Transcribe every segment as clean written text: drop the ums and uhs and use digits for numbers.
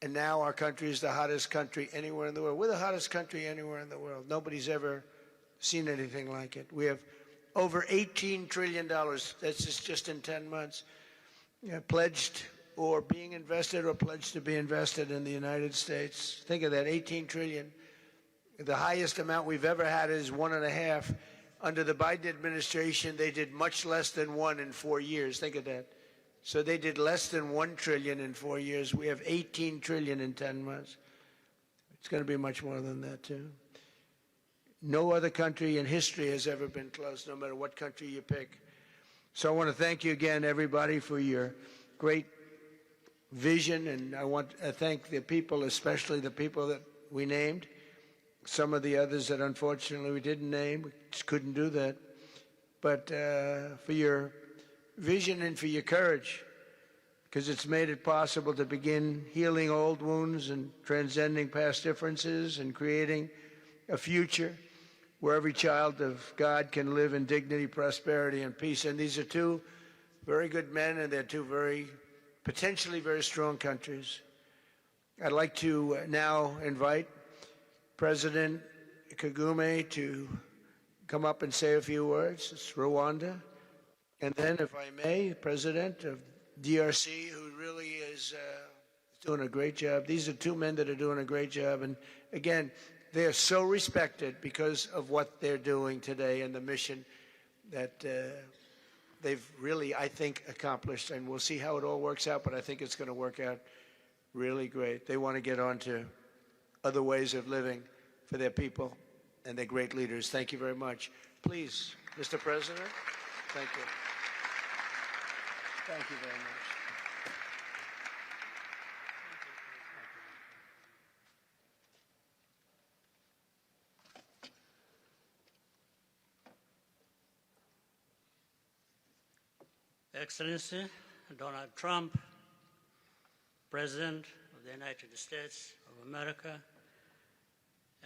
And now our country is the hottest country anywhere in the world. We're the hottest country anywhere in the world. Nobody's ever seen anything like it. We have over $18 trillion, that's just in 10 months, pledged or being invested or pledged to be invested in the United States. Think of that, 18 trillion. The highest amount we've ever had is 1.5. Under the Biden administration, they did much less than 1 in 4 years. Think of that. So they did less than 1 trillion in 4 years. We have 18 trillion in 10 months. It's going to be much more than that, too. No other country in history has ever been close, no matter what country you pick. So I want to thank you again, everybody, for your great vision, and I want to thank the people, especially the people that we named. Some of the others that unfortunately we didn't name, we just couldn't do that. But for your vision and for your courage, because it's made it possible to begin healing old wounds and transcending past differences and creating a future where every child of God can live in dignity, prosperity, and peace. And these are two very good men, and they're two potentially very strong countries. I'd like to now invite President Kagame to come up and say a few words. It's Rwanda. And then, if I may, President of DRC, who really is doing a great job. These are two men that are doing a great job. And again, they are so respected because of what they're doing today and the mission that they've really, I think, accomplished. And we'll see how it all works out, but I think it's going to work out really great. They want to get on to other ways of living for their people, and they're great leaders. Thank you very much. Please, Mr. President, thank you. Thank you very much. Excellency Donald Trump, President of the United States of America,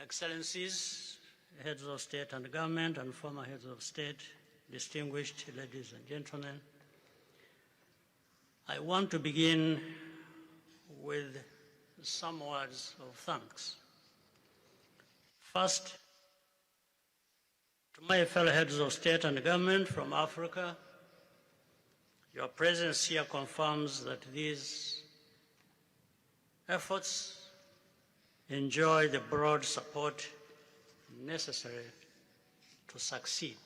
Excellencies, heads of state and government and former heads of state, distinguished ladies and gentlemen, I want to begin with some words of thanks. First, to my fellow heads of state and government from Africa, your presence here confirms that these efforts enjoy the broad support necessary to succeed.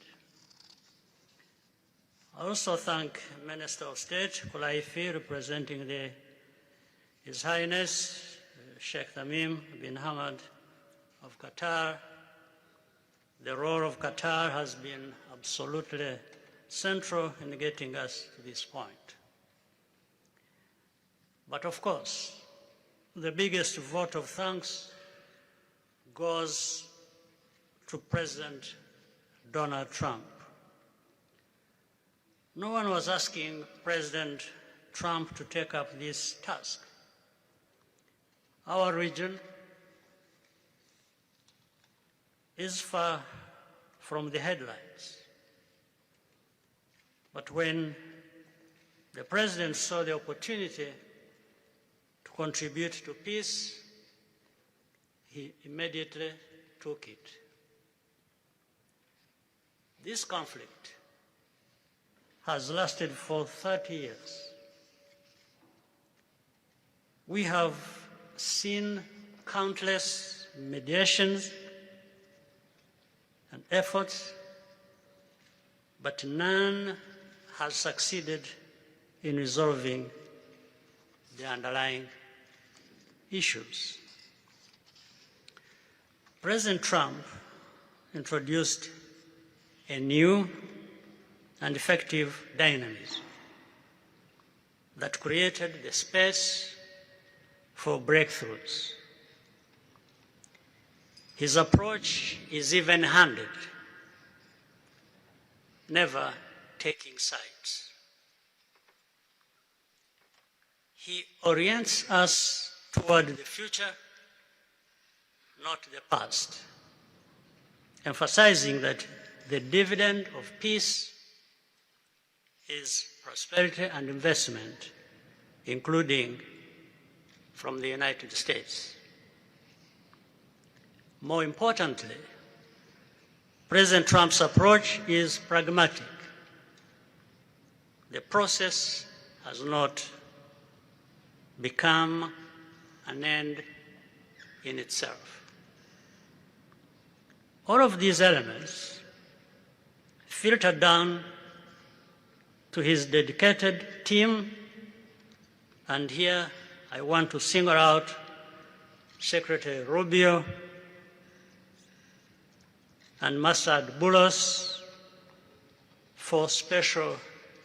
I also thank Minister of State Kulaifi, representing His Highness Sheikh Tamim bin Hamad of Qatar. The role of Qatar has been absolutely central in getting us to this point. But of course, the biggest vote of thanks goes to President Donald Trump. No one was asking President Trump to take up this task. Our region is far from the headlines. But when the President saw the opportunity to contribute to peace, he immediately took it. This conflict has lasted for 30 years. We have seen countless mediations and efforts, but none has succeeded in resolving the underlying issues. President Trump introduced a new and effective dynamism that created the space for breakthroughs. His approach is even-handed, never taking sides. He orients us toward the future, not the past, emphasizing that the dividend of peace is prosperity and investment, including from the United States. More importantly, President Trump's approach is pragmatic. The process has not become an end in itself. All of these elements filter down to his dedicated team, and here I want to single out Secretary Rubio and Masad Boulos for special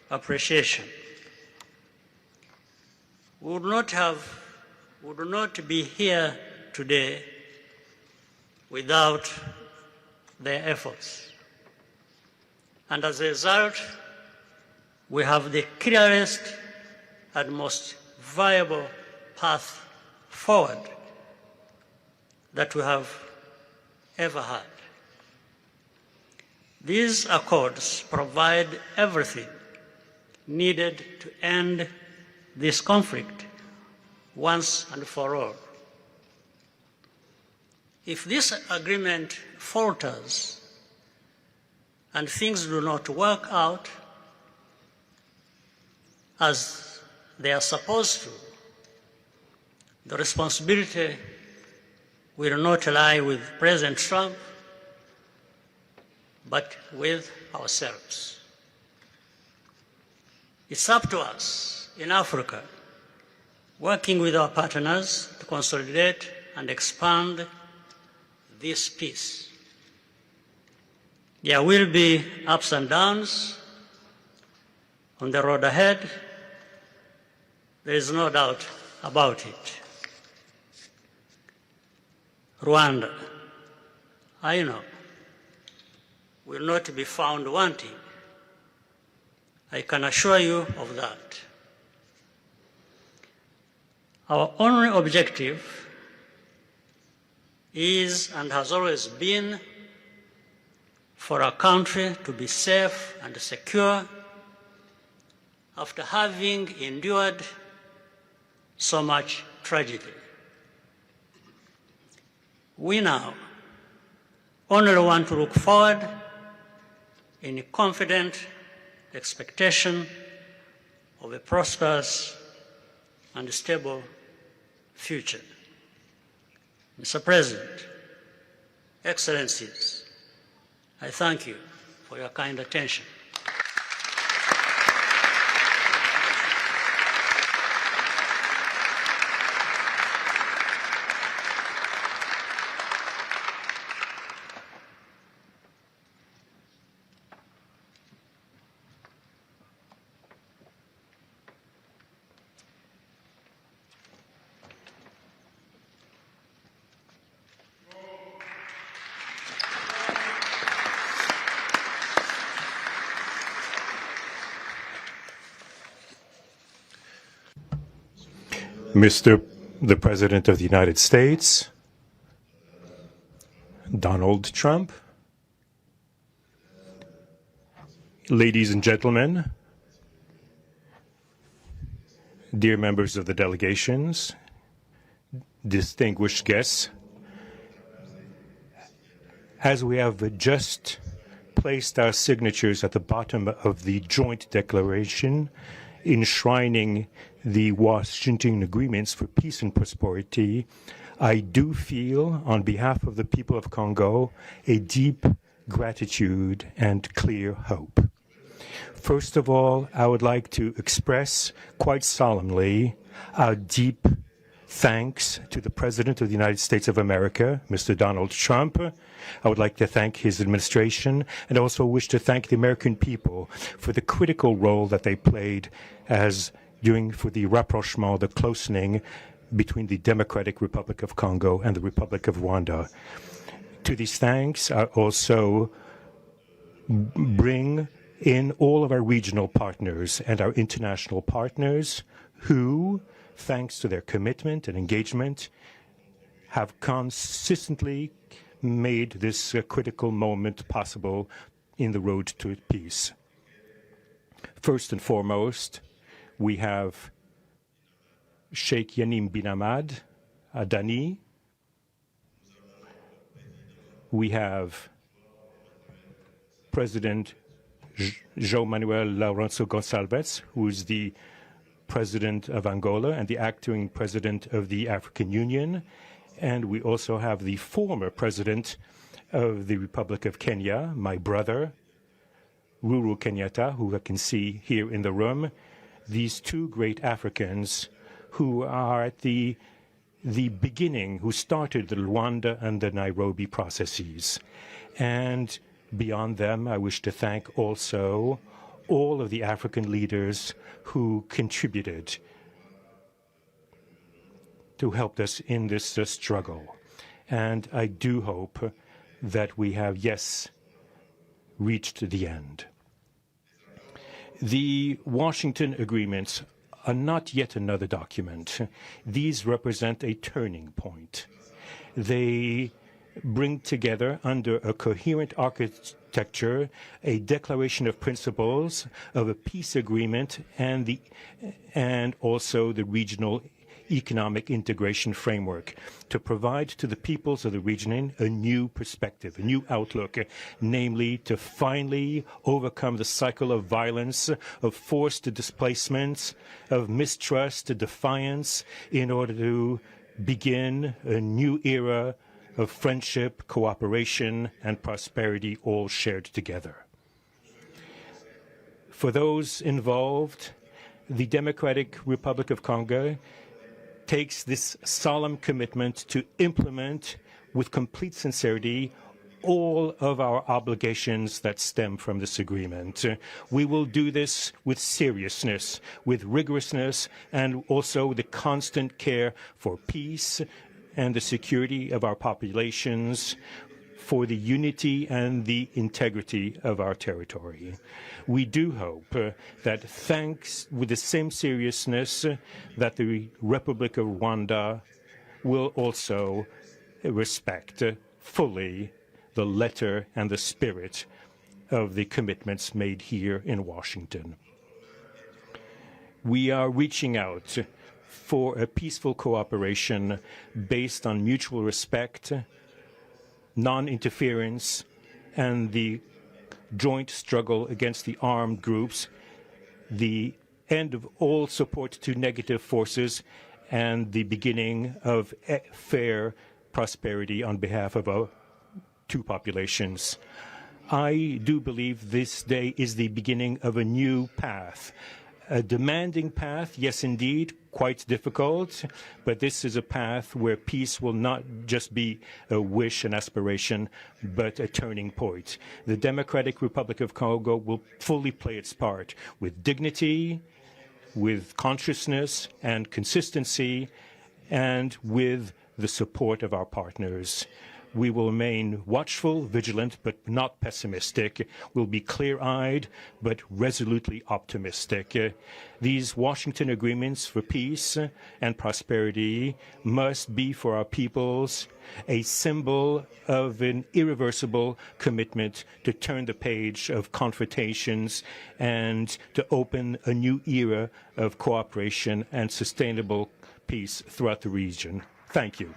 appreciation. We would not be here today without their efforts. And as a result, we have the clearest and most viable path forward that we have ever had. These accords provide everything needed to end this conflict once and for all. If this agreement falters and things do not work out as they are supposed to, the responsibility will not lie with President Trump, but with ourselves. It's up to us in Africa, working with our partners to consolidate and expand this peace. There will be ups and downs on the road ahead. There is no doubt about it. Rwanda, I know, will not be found wanting. I can assure you of that. Our only objective is and has always been for our country to be safe and secure after having endured so much tragedy. We now only want to look forward in confident expectation of a prosperous and stable future. Mr. President, Excellencies, I thank you for your kind attention. Mr. the President of the United States, Donald Trump, ladies and gentlemen, dear members of the delegations, distinguished guests, as we have just placed our signatures at the bottom of the joint declaration enshrining the Washington agreements for peace and prosperity, I do feel, on behalf of the people of Congo, a deep gratitude and clear hope. First of all, I would like to express quite solemnly our deep thanks to the President of the United States of America, Mr. Donald Trump. I would like to thank his administration and also wish to thank the American people for the critical role that they played for the rapprochement, the closening between the Democratic Republic of Congo and the Republic of Rwanda. To these thanks, I also bring in all of our regional partners and our international partners who, thanks to their commitment and engagement, have consistently made this critical moment possible in the road to peace. First and foremost, we have Sheikh Yanim bin Ahmad Adani. We have President João Manuel Lourenço Gonçalves, who is the President of Angola and the acting President of the African Union. And we also have the former President of the Republic of Kenya, my brother, Uhuru Kenyatta, who I can see here in the room. These two great Africans who are at the beginning, who started the Rwanda and the Nairobi processes. And beyond them, I wish to thank also all of the African leaders who contributed to help us in this struggle. And I do hope that we have, yes, reached the end. The Washington agreements are not yet another document. These represent a turning point. They bring together under a coherent architecture a declaration of principles of a peace agreement and also the regional economic integration framework to provide to the peoples of the region a new perspective, a new outlook, namely to finally overcome the cycle of violence, of forced displacements, of mistrust, defiance, in order to begin a new era of friendship, cooperation, and prosperity all shared together. For those involved, the Democratic Republic of Congo takes this solemn commitment to implement with complete sincerity all of our obligations that stem from this agreement. We will do this with seriousness, with rigorousness, and also with the constant care for peace and the security of our populations, for the unity and the integrity of our territory. We do hope that thanks with the same seriousness that the Republic of Rwanda will also respect fully the letter and the spirit of the commitments made here in Washington. We are reaching out for a peaceful cooperation based on mutual respect, non-interference, and the joint struggle against the armed groups, the end of all support to negative forces, and the beginning of fair prosperity on behalf of our two populations. I do believe this day is the beginning of a new path. A demanding path, yes, indeed, quite difficult, but this is a path where peace will not just be a wish, an aspiration, but a turning point. The Democratic Republic of Congo will fully play its part with dignity, with consciousness and consistency, and with the support of our partners. We will remain watchful, vigilant, but not pessimistic. We'll be clear-eyed, but resolutely optimistic. These Washington agreements for peace and prosperity must be for our peoples a symbol of an irreversible commitment to turn the page of confrontations and to open a new era of cooperation and sustainable peace throughout the region. Thank you.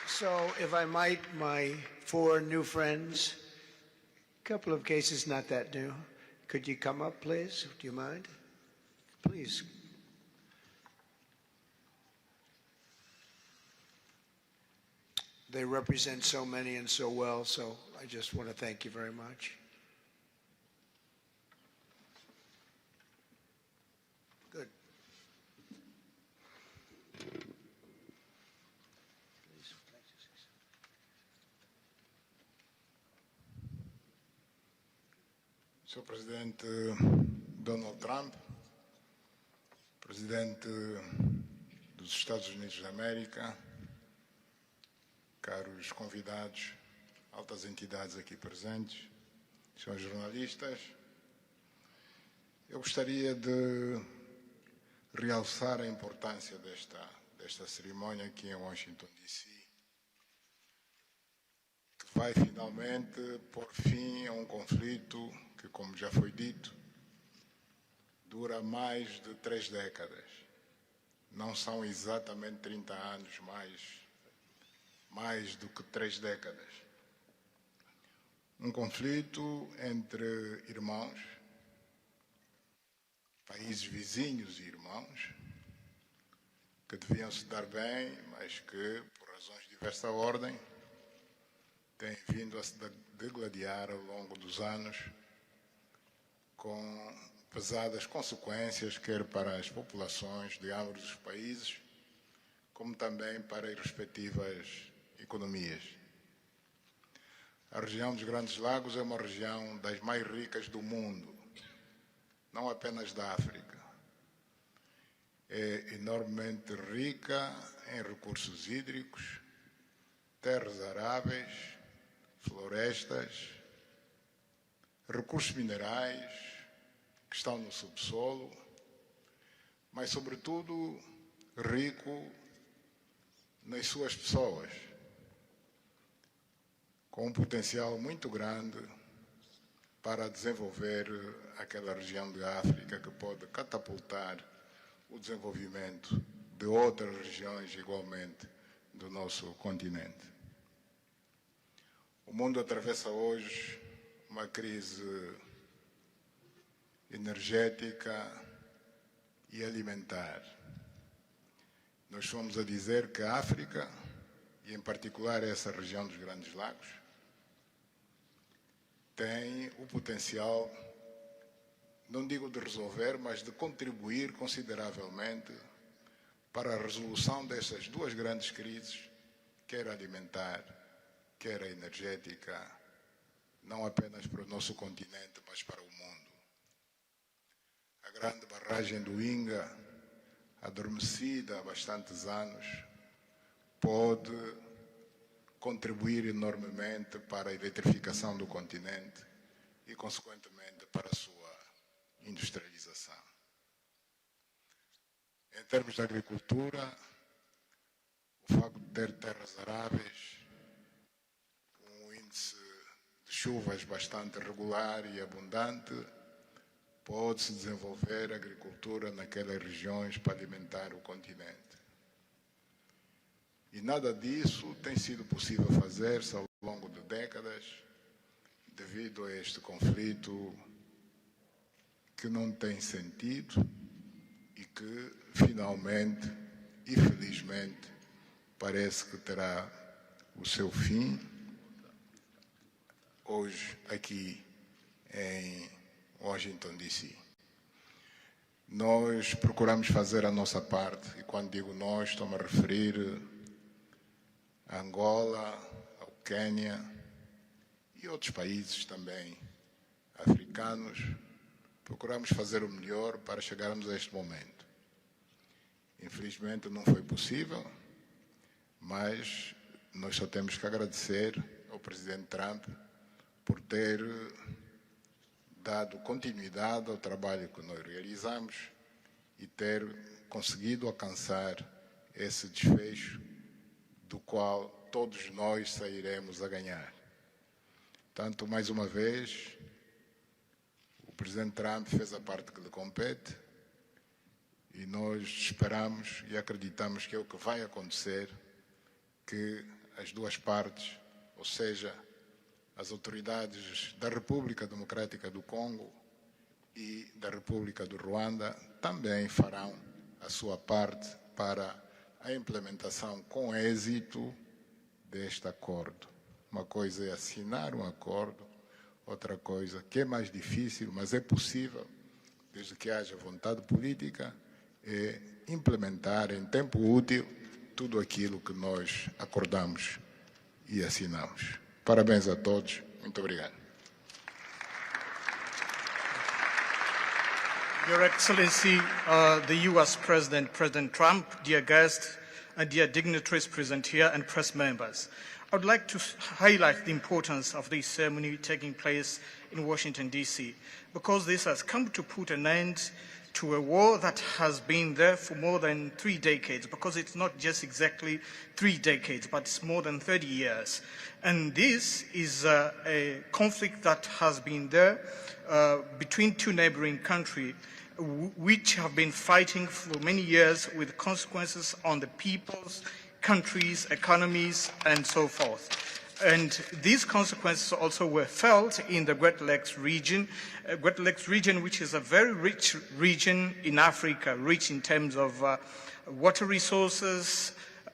So, if I might, my four new friends, a couple of cases not that new. Could you come up, please? Do you mind? Please. They represent so many and so well, so I just want to thank you very much. Good. Sr. Presidente Donald Trump, Presidente dos Estados Unidos da América, caros convidados, altas entidades aqui presentes, senhores jornalistas, eu gostaria de realçar a importância desta cerimônia aqui em Washington, D.C., que vai finalmente pôr fim a um conflito que, como já foi dito, dura mais de 3 décadas. Não são exatamente 30 anos, mais do que 3 décadas. Um conflito entre irmãos, países vizinhos e irmãos, que deviam se dar bem, mas que, por razões de diversa ordem, têm vindo a se degladiar ao longo dos anos, com pesadas consequências, quer para as populações de ambos os países, como também para as respectivas economias. A região dos Grandes Lagos é uma região das mais ricas do mundo, não apenas da África. É enormemente rica em recursos hídricos, terras aráveis, florestas, recursos minerais que estão no subsolo, mas, sobretudo, rico nas suas pessoas, com um potencial muito grande para desenvolver aquela região de África que pode catapultar o desenvolvimento de outras regiões igualmente do nosso continente. O mundo atravessa hoje uma crise energética e alimentar. Nós fomos a dizer que a África, e em particular essa região dos Grandes Lagos, tem o potencial, não digo de resolver, mas de contribuir consideravelmente para a resolução dessas duas grandes crises, quer alimentar, quer a energética, não apenas para o nosso continente, mas para o mundo. A grande barragem do Inga, adormecida há bastantes anos, pode contribuir enormemente para a eletrificação do continente e, consequentemente, para a sua industrialização. Em termos de agricultura, o facto de ter terras aráveis, um índice de chuvas bastante regular e abundante, pode-se desenvolver a agricultura naquelas regiões para alimentar o continente. E nada disso tem sido possível fazer-se ao longo de décadas, devido a este conflito que não tem sentido e que, finalmente e felizmente, parece que terá o seu fim hoje aqui em Washington, D.C. Nós procuramos fazer a nossa parte, e quando digo nós, estou-me a referir a Angola, ao Quênia e outros países também africanos. Procuramos fazer o melhor para chegarmos a este momento. Infelizmente não foi possível, mas nós só temos que agradecer ao presidente Trump por ter dado continuidade ao trabalho que nós realizamos e ter conseguido alcançar esse desfecho do qual todos nós sairemos a ganhar. Portanto, mais uma vez, o presidente Trump fez a parte que lhe compete e nós esperamos e acreditamos que é o que vai acontecer, que as duas partes, ou seja, as autoridades da República Democrática do Congo e da República do Ruanda também farão a sua parte para a implementação com êxito deste acordo. Uma coisa é assinar um acordo, outra coisa que é mais difícil, mas é possível, desde que haja vontade política, é implementar em tempo útil tudo aquilo que nós acordamos e assinamos. Parabéns a todos. Muito obrigado. Your Excellency, the U.S. President, President Trump, dear guests, and dear dignitaries present here and press members. I would like to highlight the importance of this ceremony taking place in Washington, D.C., because this has come to put an end to a war that has been there for more than 3 decades, because it's not just exactly 3 decades, but it's more than 30 years. And this is a conflict that has been there between two neighboring countries, which have been fighting for many years with consequences on the peoples, countries, economies, and so forth. And these consequences also were felt in the Great Lakes region, which is a very rich region in Africa, rich in terms of water resources,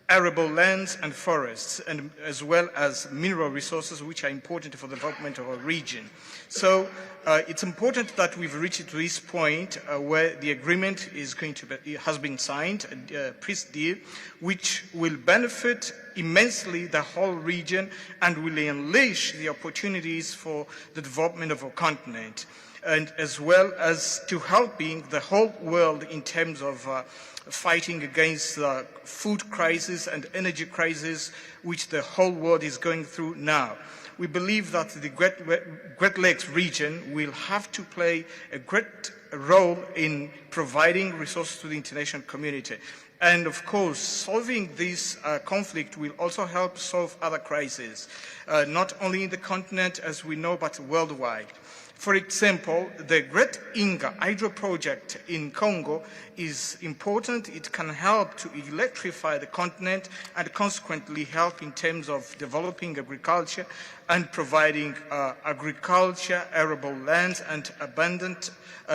arable lands and forests, and as well as mineral resources, which are important for the development of our region. So it's important that we've reached to this point where the agreement is going to be, has been signed, a peace deal, which will benefit immensely the whole region and will unleash the opportunities for the development of our continent, and as well as to helping the whole world in terms of fighting against the food crisis and energy crisis which the whole world is going through now. We believe that the Great Lakes region will have to play a great role in providing resources to the international community. And of course, solving this conflict will also help solve other crises, not only in the continent as we know, but worldwide. For example, the Great Inga hydro project in Congo is important. It can help to electrify the continent and consequently help in terms of developing agriculture and providing agriculture, arable lands, and abundant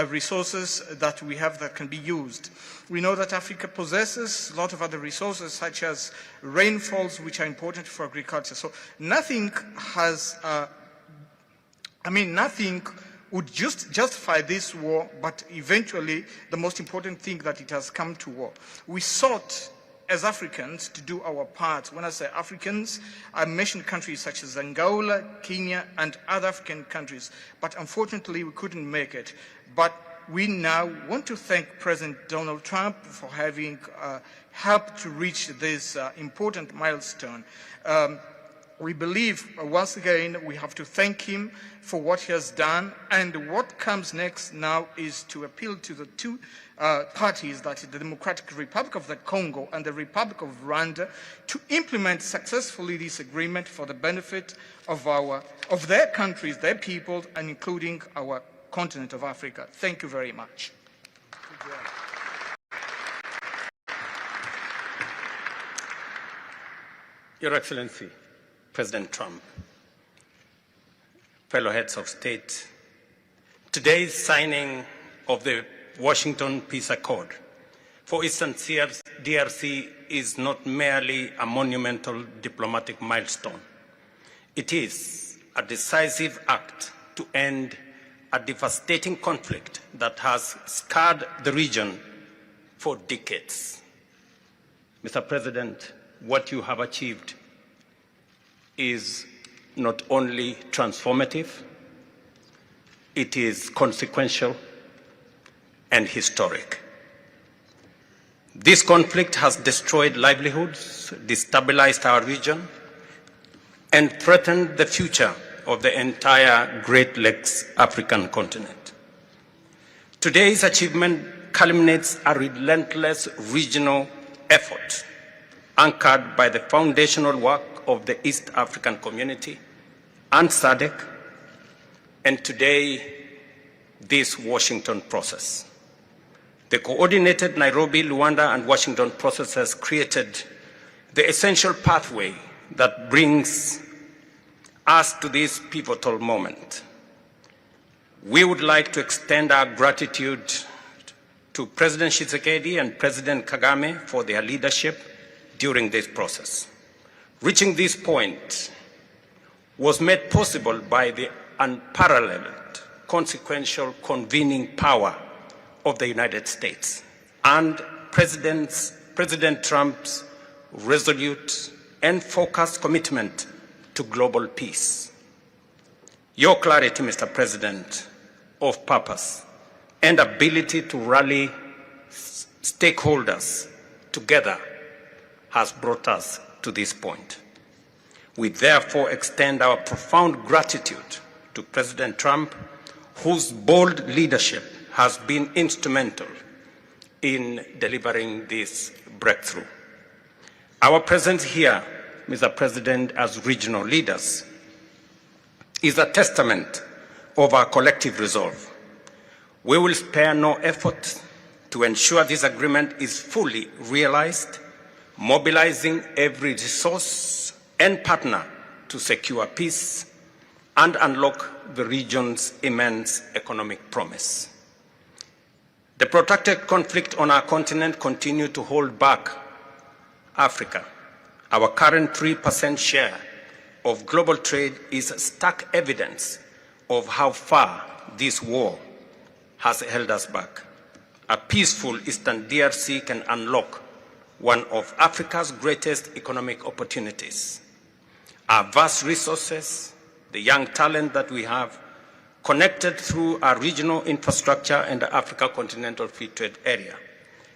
resources that we have that can be used. We know that Africa possesses a lot of other resources such as rainfalls, which are important for agriculture. So nothing has nothing would justify this war, but eventually the most important thing that it has come to war. We sought as Africans to do our part. When I say Africans, I mention countries such as Angola, Kenya, and other African countries, but unfortunately we couldn't make it. But we now want to thank President Donald Trump for having helped to reach this important milestone. We believe, once again, we have to thank him for what he has done, and what comes next now is to appeal to the two parties, that is the Democratic Republic of the Congo and the Republic of Rwanda, to implement successfully this agreement for the benefit of their countries, their people, and including our continent of Africa. Thank you very much. Your Excellency, President Trump, fellow heads of state, today's signing of the Washington Peace Accord for Eastern DRC is not merely a monumental diplomatic milestone. It is a decisive act to end a devastating conflict that has scarred the region for decades. Mr. President, what you have achieved is not only transformative, it is consequential and historic. This conflict has destroyed livelihoods, destabilized our region, and threatened the future of the entire Great Lakes African continent. Today's achievement culminates a relentless regional effort anchored by the foundational work of the East African Community and SADC, and today, this Washington process. The coordinated Nairobi, Rwanda, and Washington process has created the essential pathway that brings us to this pivotal moment. We would like to extend our gratitude to President Tshisekedi and President Kagame for their leadership during this process. Reaching this point was made possible by the unparalleled consequential convening power of the United States and President Trump's resolute and focused commitment to global peace. Your clarity, Mr. President, of purpose and ability to rally stakeholders together has brought us to this point. We therefore extend our profound gratitude to President Trump, whose bold leadership has been instrumental in delivering this breakthrough. Our presence here, Mr. President, as regional leaders, is a testament of our collective resolve. We will spare no effort to ensure this agreement is fully realized, mobilizing every resource and partner to secure peace and unlock the region's immense economic promise. The protracted conflict on our continent continues to hold back Africa. Our current 3% share of global trade is stark evidence of how far this war has held us back. A peaceful Eastern DRC can unlock one of Africa's greatest economic opportunities. Our vast resources, the young talent that we have, connected through our regional infrastructure and the Africa Continental Free Trade Area,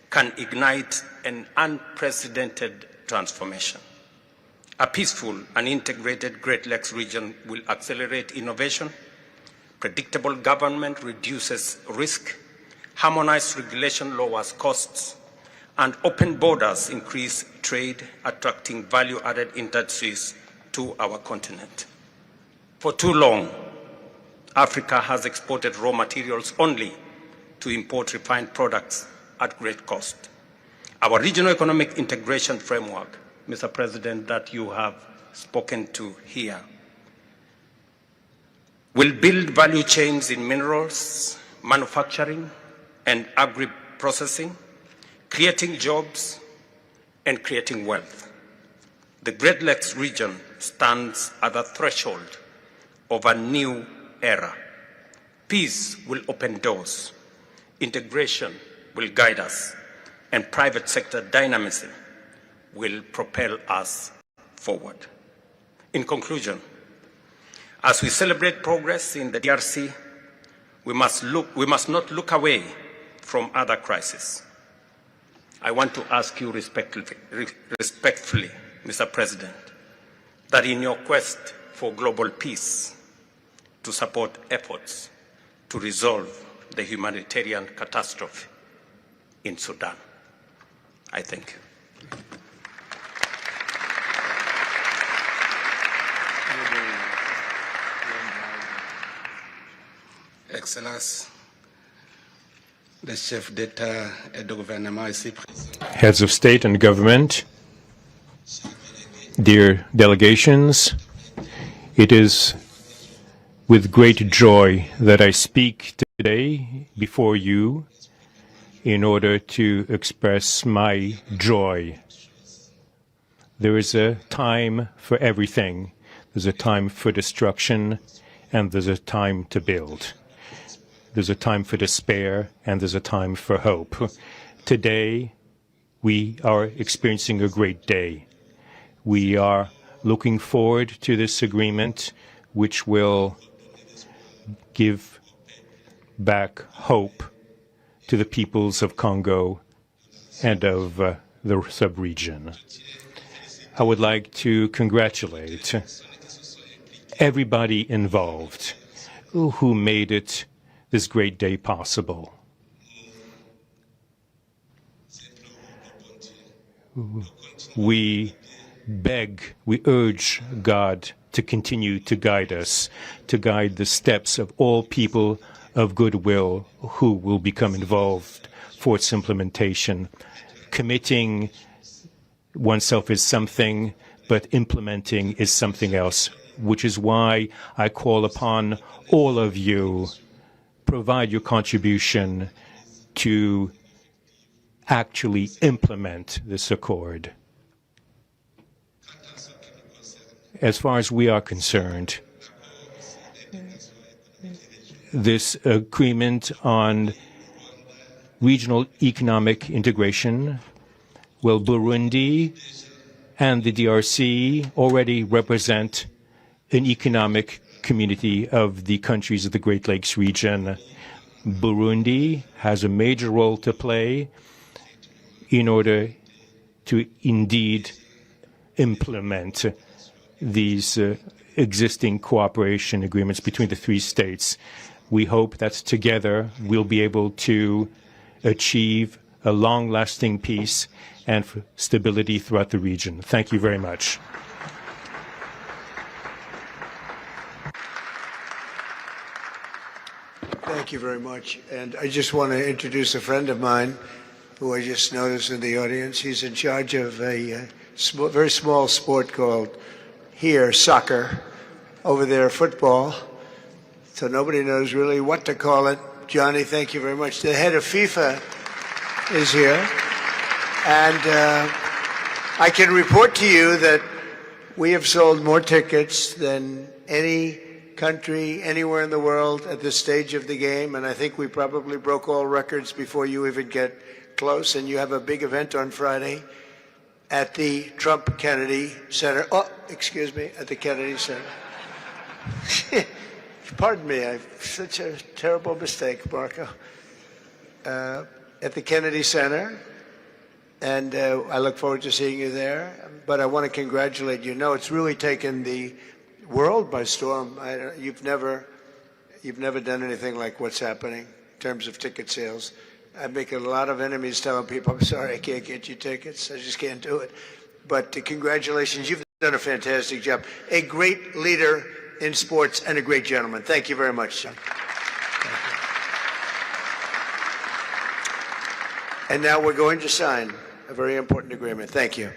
can ignite an unprecedented transformation. A peaceful and integrated Great Lakes region will accelerate innovation, predictable government reduces risk, harmonized regulation lowers costs, and open borders increase trade, attracting value-added industries to our continent. For too long, Africa has exported raw materials only to import refined products at great cost. Our regional economic integration framework, Mr. President, that you have spoken to here, will build value chains in minerals, manufacturing, and agri-processing, creating jobs and creating wealth. The Great Lakes region stands at the threshold of a new era. Peace will open doors, integration will guide us, and private sector dynamism will propel us forward. In conclusion, as we celebrate progress in the DRC, we must not look away from other crises. I want to ask you respectfully, Mr. President, that in your quest for global peace, to support efforts to resolve the humanitarian catastrophe in Sudan. I thank you. Excellence, le chef d'État et de gouvernement ici présent. Heads of state and government, dear delegations, it is with great joy that I speak today before you in order to express my joy. There is a time for everything. There's a time for destruction, and there's a time to build. There's a time for despair, and there's a time for hope. Today, we are experiencing a great day. We are looking forward to this agreement, which will give back hope to the peoples of Congo and of the sub-region. I would like to congratulate everybody involved who made it this great day possible. We urge God to continue to guide us, to guide the steps of all people of goodwill who will become involved for its implementation. Committing oneself is something, but implementing is something else, which is why I call upon all of you, provide your contribution to actually implement this accord. As far as we are concerned, this agreement on regional economic integration, well, Burundi and the DRC already represent an economic community of the countries of the Great Lakes region. Burundi has a major role to play in order to indeed implement these existing cooperation agreements between the three states. we hope that together we'll be able to achieve a long-lasting peace and stability throughout the region. Thank you very much. Thank you very much. And I just want to introduce a friend of mine who I just noticed in the audience. He's in charge of a very small sport called here, soccer, over there, football. So nobody knows really what to call it. Johnny, thank you very much. The head of FIFA is here. And I can report to you that we have sold more tickets than any country anywhere in the world at this stage of the game. And I think we probably broke all records before you even get close. And you have a big event on Friday at the Trump Kennedy Center. Oh, excuse me, at the Kennedy Center. Pardon me, I've such a terrible mistake, Marco. At the Kennedy Center, and I look forward to seeing you there. But I want to congratulate you. No, it's really taken the world by storm. You've never done anything like what's happening in terms of ticket sales. I'm making a lot of enemies telling people, I'm sorry, I can't get you tickets. I just can't do it. But congratulations, you've done a fantastic job. A great leader in sports and a great gentleman. Thank you very much, son. And now we're going to sign a very important agreement. Thank you.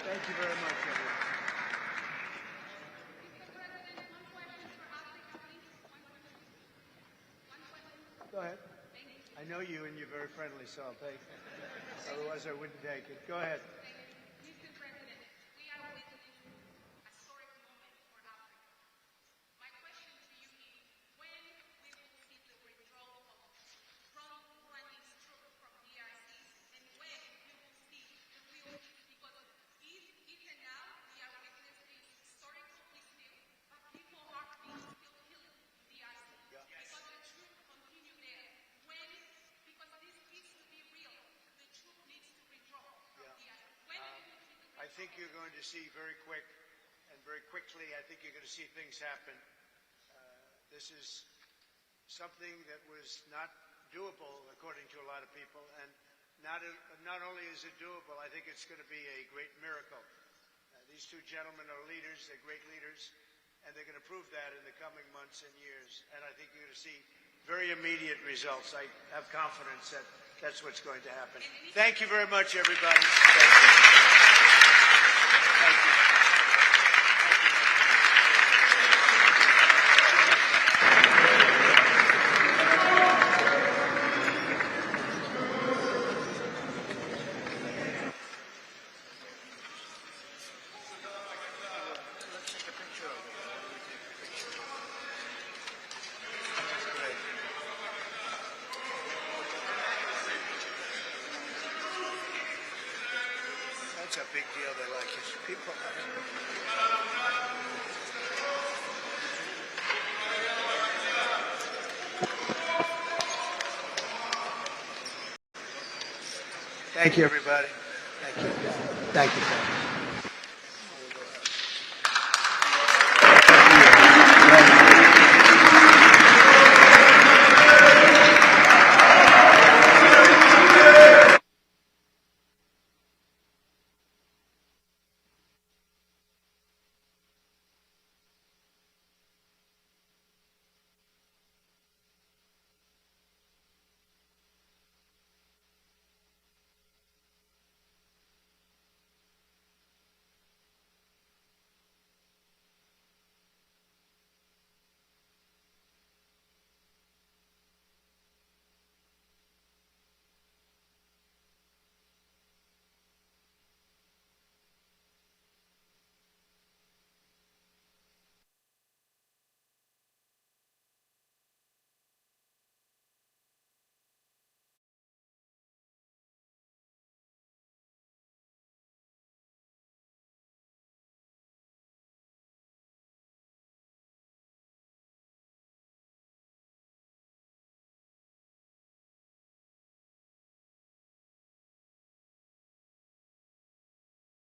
Thank you very much, everyone. Go ahead. I know you and you're very friendly, so I'll take it. Otherwise, I wouldn't take it. Go ahead. Mr. President, we are witnessing a historic moment for Africa. My question to you is, when we will see think you're going to see very quickly, I think you're going to see things happen. This is something that was not doable, according to a lot of people, and not only is it doable, I think it's going to be a great miracle. These two gentlemen are leaders, they're great leaders, and they're going to prove that in the coming months and years. And I think you're going to see very immediate results. I have confidence that that's what's going to happen. Thank you very much, everybody. Thank you. Thank you. That's a big deal. They like it. People like it. Thank you, everybody. Thank you. Thank you.